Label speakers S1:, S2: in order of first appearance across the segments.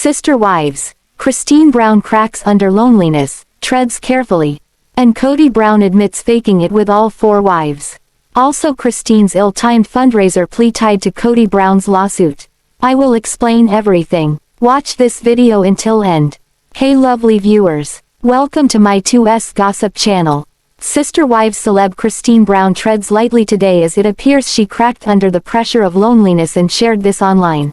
S1: Sister wives. Christine Brown cracks under loneliness, treads carefully. And Kody Brown admits faking it with all 4 wives. Also Christine's ill-timed fundraiser plea tied to Kody Brown's lawsuit. I will explain everything. Watch this video until end. Hey lovely viewers. Welcome to my 2S Gossip channel. Sister wives celeb Christine Brown treads lightly today as it appears she cracked under the pressure of loneliness and shared this online.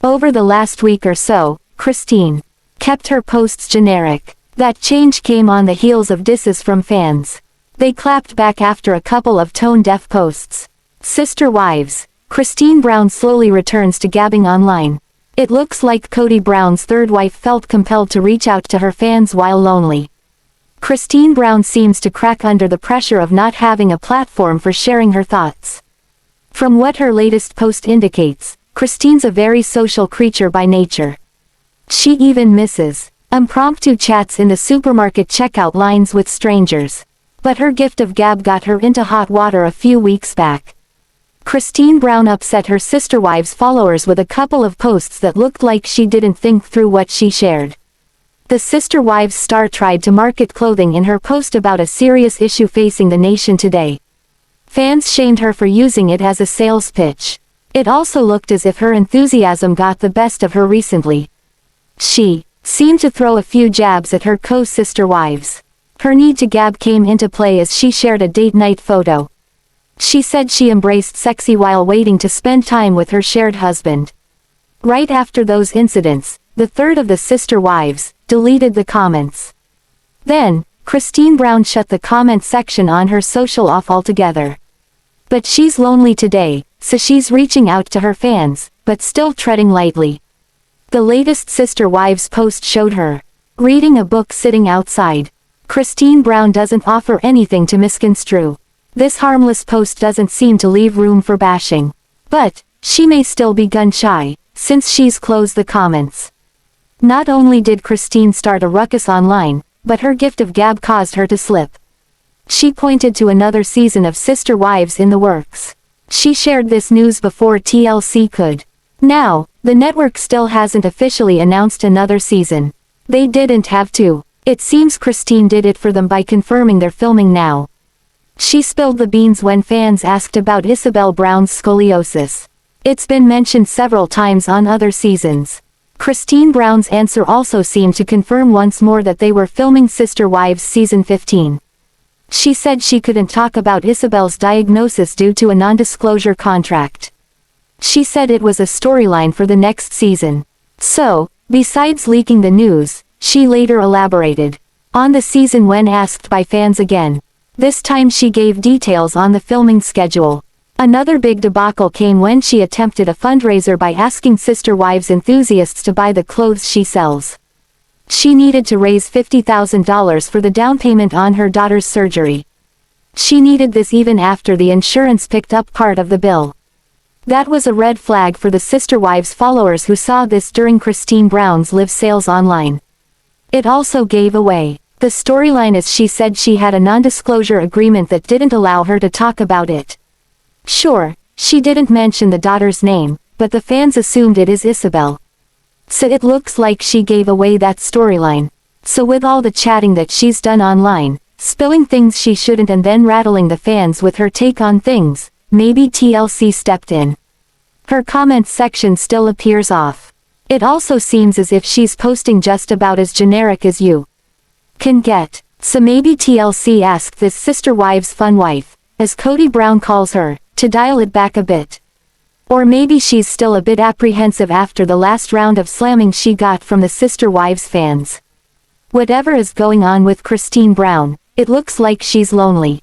S1: Over the last week or so, Christine kept her posts generic. That change came on the heels of disses from fans. They clapped back after a couple of tone-deaf posts. Sister wives. Christine Brown slowly returns to gabbing online. It looks like Kody Brown's third wife felt compelled to reach out to her fans while lonely. Christine Brown seems to crack under the pressure of not having a platform for sharing her thoughts. From what her latest post indicates, Christine's a very social creature by nature. She even misses impromptu chats in the supermarket checkout lines with strangers. But her gift of gab got her into hot water a few weeks back. Christine Brown upset her sister wives' followers with a couple of posts that looked like she didn't think through what she shared. The Sister Wives star tried to market clothing in her post about a serious issue facing the nation today. Fans shamed her for using it as a sales pitch. It also looked as if her enthusiasm got the best of her recently. She seemed to throw a few jabs at her co-sister wives. Her need to gab came into play as she shared a date night photo. She said she embraced sexy while waiting to spend time with her shared husband. Right after those incidents, the third of the sister wives deleted the comments. Then, Christine Brown shut the comment section on her social off altogether. But she's lonely today, so she's reaching out to her fans, but still treading lightly. The latest Sister Wives post showed her reading a book sitting outside. Christine Brown doesn't offer anything to misconstrue. This harmless post doesn't seem to leave room for bashing. But she may still be gun-shy, since she's closed the comments. Not only did Christine start a ruckus online, but her gift of gab caused her to slip. She pointed to another season of Sister Wives in the works. She shared this news before TLC could. Now, the network still hasn't officially announced another season. They didn't have to. It seems Christine did it for them by confirming they're filming now. She spilled the beans when fans asked about Ysabel Brown's scoliosis. It's been mentioned several times on other seasons. Christine Brown's answer also seemed to confirm once more that they were filming Sister Wives season 15. She said she couldn't talk about Ysabel's diagnosis due to a non-disclosure contract. She said it was a storyline for the next season. So, besides leaking the news, she later elaborated on the season when asked by fans again. This time she gave details on the filming schedule. Another big debacle came when she attempted a fundraiser by asking Sister Wives enthusiasts to buy the clothes she sells. She needed to raise $50,000 for the down payment on her daughter's surgery. She needed this even after the insurance picked up part of the bill. That was a red flag for the Sister Wives followers who saw this during Christine Brown's live sales online. It also gave away the storyline as she said she had a non-disclosure agreement that didn't allow her to talk about it. Sure, she didn't mention the daughter's name, but the fans assumed it is Ysabel. So it looks like she gave away that storyline. So with all the chatting that she's done online, spilling things she shouldn't and then rattling the fans with her take on things, maybe TLC stepped in. Her comments section still appears off. It also seems as if she's posting just about as generic as you can get. So maybe TLC asked this Sister Wives fun wife, as Kody Brown calls her, to dial it back a bit. Or maybe she's still a bit apprehensive after the last round of slamming she got from the Sister Wives fans. Whatever is going on with Christine Brown, it looks like she's lonely.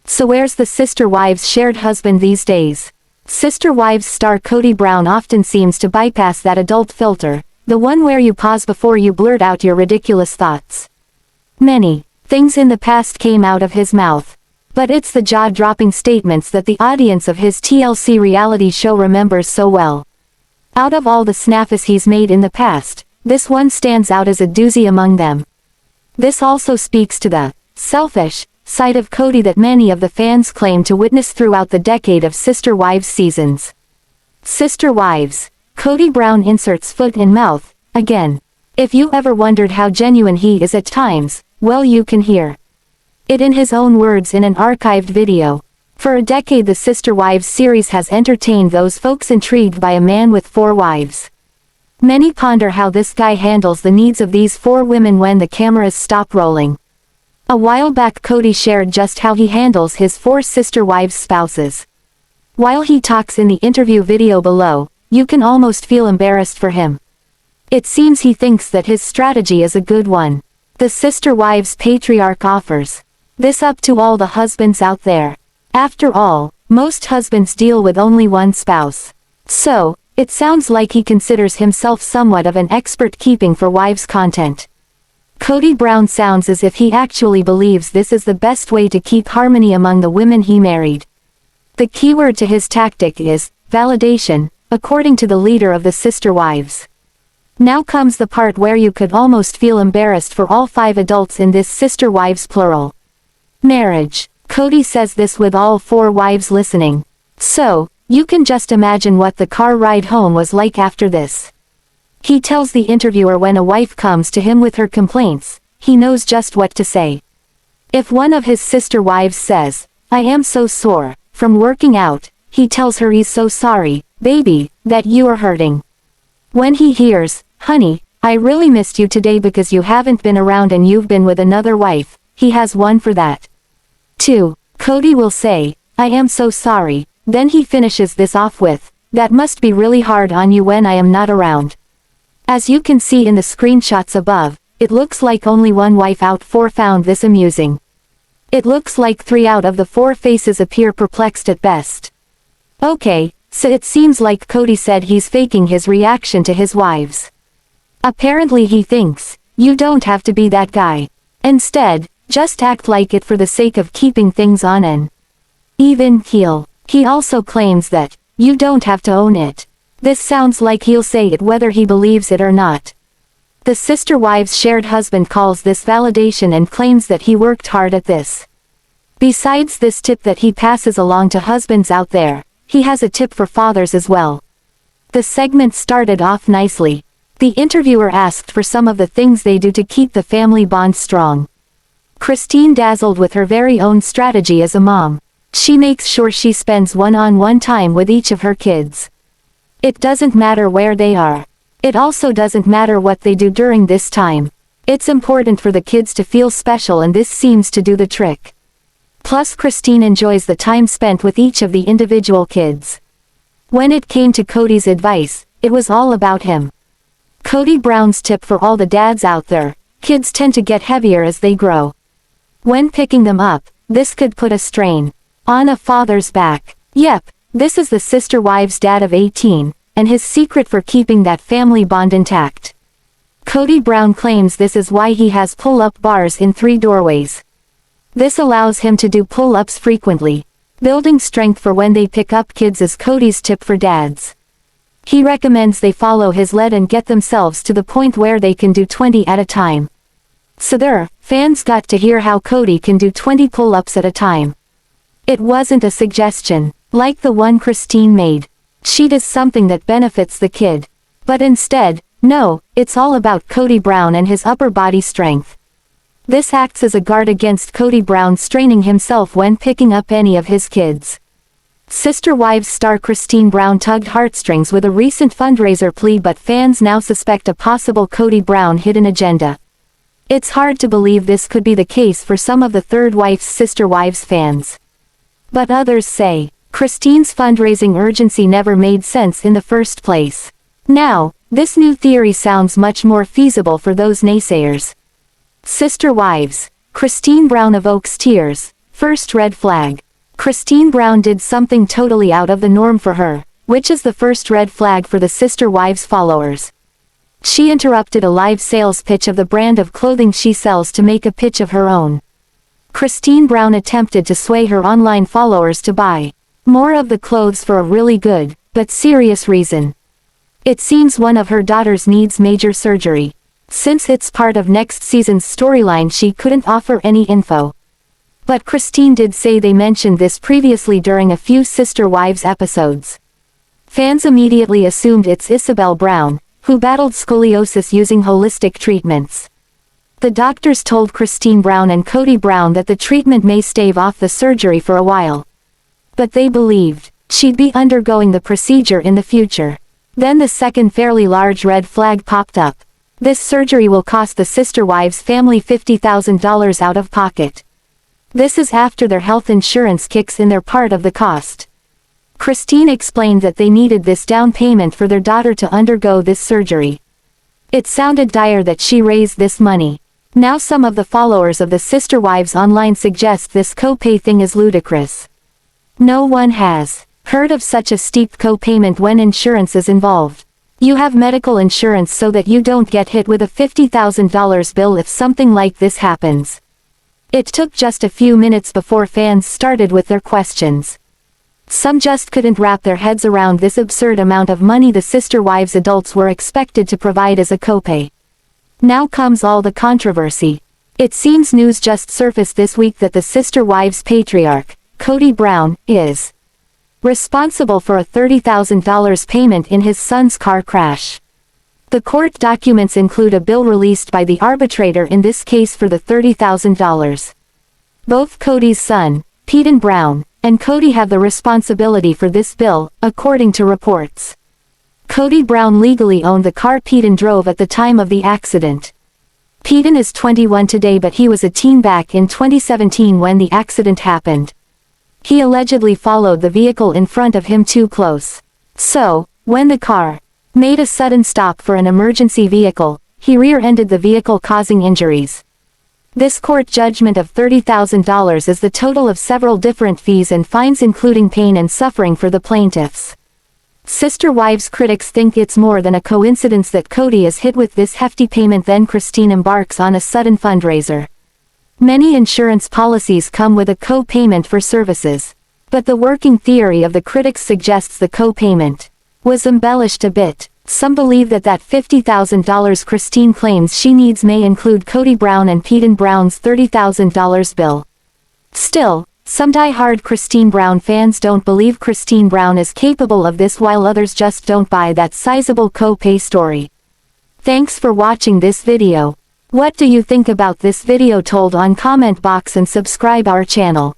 S1: So where's the Sister Wives' shared husband these days? Sister Wives star Kody Brown often seems to bypass that adult filter, the one where you pause before you blurt out your ridiculous thoughts. Many things in the past came out of his mouth. But it's the jaw-dropping statements that the audience of his TLC reality show remembers so well. Out of all the snaffles he's made in the past, this one stands out as a doozy among them. This also speaks to the selfish side of Kody that many of the fans claim to witness throughout the decade of Sister Wives seasons. Sister Wives. Kody Brown inserts foot in mouth, again. If you ever wondered how genuine he is at times, well, you can hear it in his own words in an archived video. For a decade the Sister Wives series has entertained those folks intrigued by a man with 4 wives. Many ponder how this guy handles the needs of these 4 women when the cameras stop rolling. A while back Kody shared just how he handles his 4 Sister Wives spouses. While he talks in the interview video below, you can almost feel embarrassed for him. It seems he thinks that his strategy is a good one. The Sister Wives patriarch offers this up to all the husbands out there. After all, most husbands deal with only one spouse. So, it sounds like he considers himself somewhat of an expert keeping for wives content. Kody Brown sounds as if he actually believes this is the best way to keep harmony among the women he married. The keyword to his tactic is validation, according to the leader of the Sister Wives. Now comes the part where you could almost feel embarrassed for all 5 adults in this Sister Wives plural marriage. Kody says this with all 4 wives listening. So, you can just imagine what the car ride home was like after this. He tells the interviewer when a wife comes to him with her complaints, he knows just what to say. If one of his sister wives says, "I am so sore from working out," he tells her he's so sorry, baby, that you are hurting. When he hears, "Honey, I really missed you today because you haven't been around and you've been with another wife," he has one for that. 2. Kody will say, "I am so sorry," then he finishes this off with, "That must be really hard on you when I am not around." As you can see in the screenshots above, it looks like only one wife out 4 found this amusing. It looks like 3 out of the 4 faces appear perplexed at best. Okay, so it seems like Kody said he's faking his reaction to his wives. Apparently he thinks, you don't have to be that guy. Instead, just act like it for the sake of keeping things on an even keel. He also claims that, you don't have to own it. This sounds like he'll say it whether he believes it or not. The Sister Wives' shared husband calls this validation and claims that he worked hard at this. Besides this tip that he passes along to husbands out there, he has a tip for fathers as well. The segment started off nicely. The interviewer asked for some of the things they do to keep the family bond strong. Christine dazzled with her very own strategy as a mom. She makes sure she spends one-on-one time with each of her kids. It doesn't matter where they are. It also doesn't matter what they do during this time. It's important for the kids to feel special, and this seems to do the trick. Plus Christine enjoys the time spent with each of the individual kids. When it came to Kody's advice, it was all about him. Kody Brown's tip for all the dads out there: kids tend to get heavier as they grow. When picking them up, this could put a strain on a father's back. Yep, this is the Sister Wives' dad of 18, and his secret for keeping that family bond intact. Kody Brown claims this is why he has pull-up bars in 3 doorways. This allows him to do pull-ups frequently. Building strength for when they pick up kids is Kody's tip for dads. He recommends they follow his lead and get themselves to the point where they can do 20 at a time. So there, fans got to hear how Kody can do 20 pull-ups at a time. It wasn't a suggestion, like the one Christine made. She does something that benefits the kid. But instead, no, it's all about Kody Brown and his upper body strength. This acts as a guard against Kody Brown straining himself when picking up any of his kids. Sister Wives star Christine Brown tugged heartstrings with a recent fundraiser plea, but fans now suspect a possible Kody Brown hidden agenda. It's hard to believe this could be the case for some of the Third Wife's Sister Wives fans. But others say, Christine's fundraising urgency never made sense in the first place. Now, this new theory sounds much more feasible for those naysayers. Sister Wives. Christine Brown evokes tears. First red flag. Christine Brown did something totally out of the norm for her, which is the first red flag for the Sister Wives followers. She interrupted a live sales pitch of the brand of clothing she sells to make a pitch of her own. Christine Brown attempted to sway her online followers to buy more of the clothes for a really good, but serious reason. It seems one of her daughters needs major surgery. Since it's part of next season's storyline, she couldn't offer any info. But Christine did say they mentioned this previously during a few Sister Wives episodes. Fans immediately assumed it's Ysabel Brown. who battled scoliosis using holistic treatments. The doctors told Christine Brown and Kody Brown that the treatment may stave off the surgery for a while. But they believed she'd be undergoing the procedure in the future. Then the second fairly large red flag popped up. This surgery will cost the sister wives' family $50,000 out of pocket. This is after their health insurance kicks in their part of the cost. Christine explained that they needed this down payment for their daughter to undergo this surgery. It sounded dire that she raised this money. Now some of the followers of the sister wives online suggest this co-pay thing is ludicrous. No one has heard of such a steep co-payment when insurance is involved. You have medical insurance so that you don't get hit with a $50,000 bill if something like this happens. It took just a few minutes before fans started with their questions. Some just couldn't wrap their heads around this absurd amount of money the sister wives adults were expected to provide as a copay. Now comes all the controversy. It seems news just surfaced this week that the sister wives patriarch, Kody Brown, is responsible for a $30,000 payment in his son's car crash. The court documents include a bill released by the arbitrator in this case for the $30,000. Both Kody's son, Paedon Brown, and Kody have the responsibility for this bill, according to reports. Kody Brown legally owned the car Paedon drove at the time of the accident. Paedon is 21 today, but he was a teen back in 2017 when the accident happened. He allegedly followed the vehicle in front of him too close. So, when the car made a sudden stop for an emergency vehicle, he rear-ended the vehicle, causing injuries. This court judgment of $30,000 is the total of several different fees and fines, including pain and suffering for the plaintiffs. Sister wives critics think it's more than a coincidence that Kody is hit with this hefty payment then Christine embarks on a sudden fundraiser. Many insurance policies come with a co-payment for services. But the working theory of the critics suggests the co-payment was embellished a bit. Some believe that $50,000 Christine claims she needs may include Kody Brown and Paedon Brown's $30,000 bill. Still, some die-hard Christine Brown fans don't believe Christine Brown is capable of this, while others just don't buy that sizable co-pay story. Thanks for watching this video. What do you think about this video? Told on comment box and subscribe our channel.